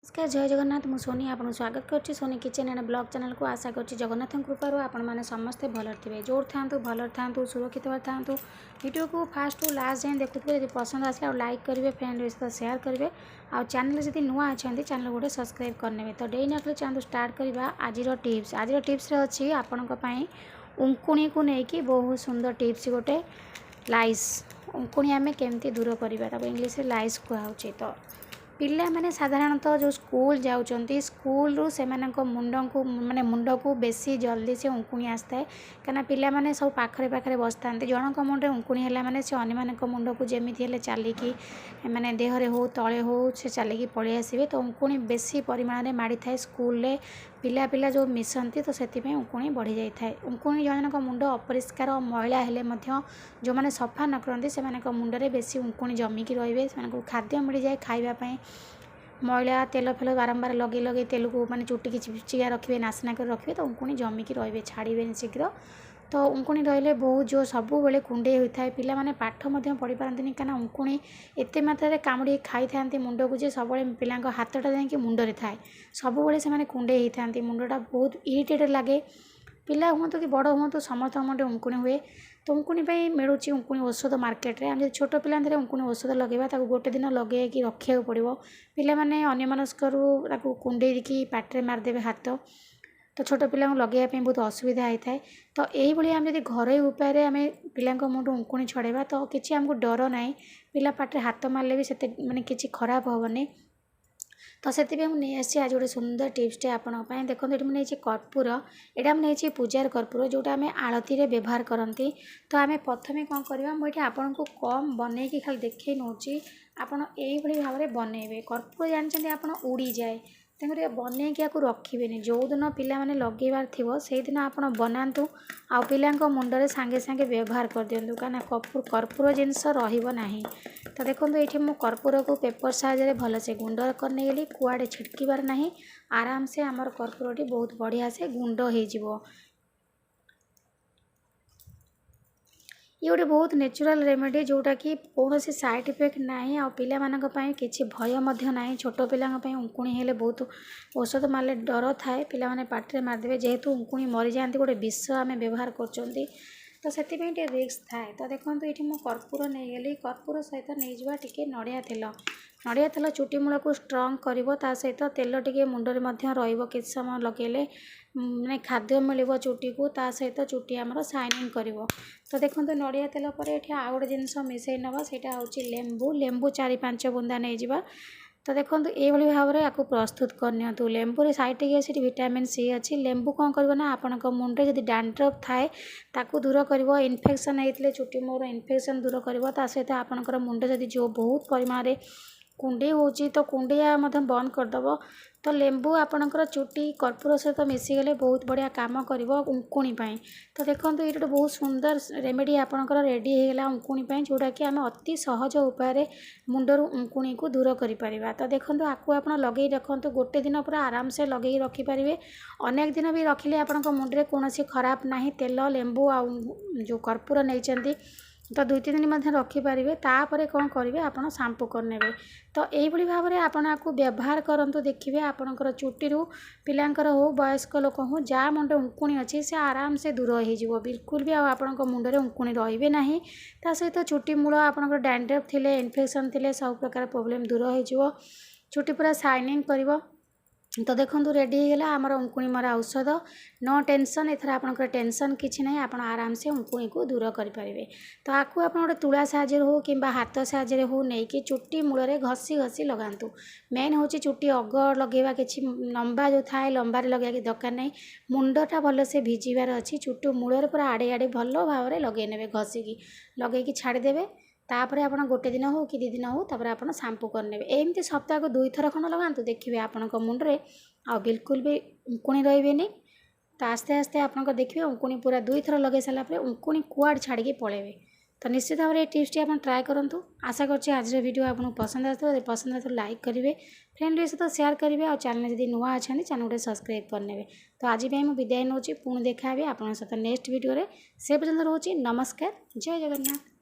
नमस्कार जय जगन्नाथ मु सोनी आपको स्वागत करुच्ची Soni kitchen and blog channel को आशा करुच्ची जगन्नाथ कृपार आपण मैंने समस्ते भल थे जोर था सुरक्षित था वीडियो को फास्ट टू लास्ट जाए देखुए यदि पसंद आसे लाइक करेंगे फ्रेंड सहित सेयार करेंगे आउ चैनल जब नुआ अच्छा चैनल गोटे सब्सक्राइब करने तो डे नकली चैनल स्टार्ट करवा आज टिप्स अच्छी आपण उंकुणी को लेकिन बहुत सुंदर टिप्स गोटे लाइस उंकुणी आम केमती दूर करवा इंग्लीश लाइस कहुचे तो पिला माने साधारणतः जो स्कूल जाउचंती स्कूल रू से मुंड को माने मुंड को बेसी जल्दी से उंकुणी आसता है कहीं पिला माने सब पाखरे पाखरे बसता जनक मुंडे उंकुणी है माने से अन्य मुंड को जमीती हेले चलिकी माने देहरे हो तले हो से चलिकी पलि आसबे तो उंकुणी बेसी परिमाण में माड़ी थाए स्कूल रे पिला पिला जो मिसंती तो से उंकुणी बढ़ी जाए उंकुणी जनक मुंड अपरिष्कार मैला हेले जो मैंने सफा न करती से मुंडे बेसी उंकुणी जमिकी रे खाद्य मिल जाए खावाई मैला तेल फेल बारंबार लगे लगे तेल को माने चुटी की चिपचिका रखिए नासना कर रखिए तो उंकुणी जमिकी रे छाड़े शीघ्र तो उंकुणी रहिले बहुत जो सब बेले कुंडे होता है पिला माने पाठ पढ़ी पारती कहीं उंकुणी एत मात्रा कामुड़ी खाई था मुंड को जे सब पिला हाथटा जाकि मुंडे थाए सब से कुंडे होता मुंडा बहुत इरिटेट लगे पिला हूँ कि बड़ हूँ समस्त मुंडे उंकुणी हुए तो उंकुणी मिलूँ उंकुणी औषध मार्केट रे आम छोट पिला उंकुणी औषध लगेगा गोटे दिन लगे कि रखा पड़ो पिला माने अन्यमनस्कू कुंडे की पाटे मारिदेवे हाथ तो छोट पिला लगेगा बहुत असुविधा होता है तो यही आम जब घर उपाय आम पिला मुंड उंकुणी छड़ेबा तो किसी आमको डर ना पिला पाटे हाथ मारे भी से माने किसी खराब हेनी तो से नहीं आसी आज गोटे सुंदर टिप्सटे आपंपाई देखो ये मुझे कर्पूर यहाँ मुझे पूजार कर्पूर जोटा आम आलती में व्यवहार करती तो आम प्रथम कौन करवा मुझे आपन को कम बनई खाली देखे नौ आपड़ यही भाव में बनइबे कर्पूर जानते आप उड़ी जाए तेणुक बनईकी रखिए जो दिन पिला माने लगेबार थी से दिन आप बनातु आ पिला मुंडे सांगे सांगे व्यवहार कर दिंतु कहीं कर्पूर जिनस रहा तो देखो ये मु कर्पूर को पेपर साहाय्य भल से गुंड कर नहीं कुआड़े छिटकबार ना आराम से आमर कर्पूर बहुत बढ़िया से गुंड हो ये गोटे बहुत नेचुरल रेमेडी जोटा कि कौन साइड इफेक्ट ना आ पाई किसी भय ना छोट पिला उंकुणी हेले बहुत औषध मारे डर थाए पिला माने पाटे मारिदेवे जेहेतु उंकुणी मरी जाती गोटे विष आम व्यवहार कर तो से रिस्क थाए तो देखो ये मुझे कर्पूर नहीं गली कर्पूर सहित नहीं जावा टी नड़िया तेल चुटी मूल को स्ट्रंग कर सहित तेल टे मुंडे रही समय लगेले माने खाद्य मिल चुटी को ता सहित चुटी आमर शाइनिंग कर तो देखो नड़िया तेल पर ये आउ गोटे जिनस मिसई नवा सेटा हूँ लेंबू लेंबू 4-5 बुंदा नहीं जावा तो देखो ये भाव में आपको प्रस्तुत करनी लेंबू साइट्रिक एसिड विटामिन सी अच्छी लेंबू कौन कर आपण मुंडे जब डैंड्रफ थाए ताकू दूर कर इन्फेक्शन होते चुटी मोर इन्फेक्शन दूर कर सहित आपंकर मुंडे जदि जो बहुत परिमाण में कुंडे होची तो कुंडिया बंद करदेव तो लेंबू आपणकर चुटी कर्पूर सहित मिसीगले बहुत बढ़िया काम कर उंकुणी तो देखो ये गोटे बहुत सुंदर रेमेडी आपणकर रेडी होगा उंकुणी जोटा कि आम अति सहज उपाय मुंडर उंकुणी को दूर कर तो देखो आपको आप लगे रखु गोटे दिन पूरा आराम से लगे रखिपारे अनेक दिन भी रखिले आपण मुंडे कौन खराब ना तेल लेंबू आ जो कर्पूर नहीं तो 2-3 दिन रखिपारे तापर कौन करेंगे आप शैम्पू करने तो यही भाव में आपको व्यवहार करूँ देखिए आपणकर चुटी पिलांकर हो वयस्क लोक हो जहाँ मुंडे उंकुणी अच्छी से आराम से दूर हो बिल्कुल भी आपण मुंडे उंकुणी रे ना ता सहित चुटी मूल आपंकर डैंड्रफ थिले इन्फेक्शन थिले सब प्रकार प्रॉब्लम दूर हो चुटी पूरा शाइनिंग कर तो देखो रेडी होगा आमर उंकुणी मरा औषध नो टेंशन एथर आपंकर टेंशन किसी ना आप आराम से उंकुणी को दूर करेंगे तो आपको आप गोटे तुला साहाଯ୍य हो कि हाथ साहाଯ୍य हो नहीं कि चुटी मूल घसी घसी लगातु मेन हूँ चुटी अग लगेवा कि लंबा जो थाए लंबारे लगे दरकार नहीं मुंडटा भल से भिजबार अच्छी चुटी मूल पूरा आड़े आड़े भल भाव में लगे ने घसिकी लगे छाड़देवे तापर आप गोटे दिन हो कि 2 दिन हो तापर आप शैम्पू करने एमती सप्ताह को 2 थर खंड लगातु देखिए आपण मुंडे आ बिल्कुल भी उंकुणी रे तो आस्ते आस्ते आप देखिए उंकुणी पूरा 2 थर लगे सारापर उंकुणी कुआड़ छाड़ी पलैबे तो निश्चित भाव में टिप्स आप ट्राए करूँ आशा कर आज वीडियो आपको पसंद आसो लाइक करेंगे फ्रेंड सहित सेयार करेंगे और चैनल जब नुआ अच्छा चैनल गोटे सब्सक्राइब करने तो आज मुझे विदाय नौ पुणी देखा आप सहित नेक्स्ट वीडियो से पर्यटन रोचे नमस्कार जय जगन्नाथ।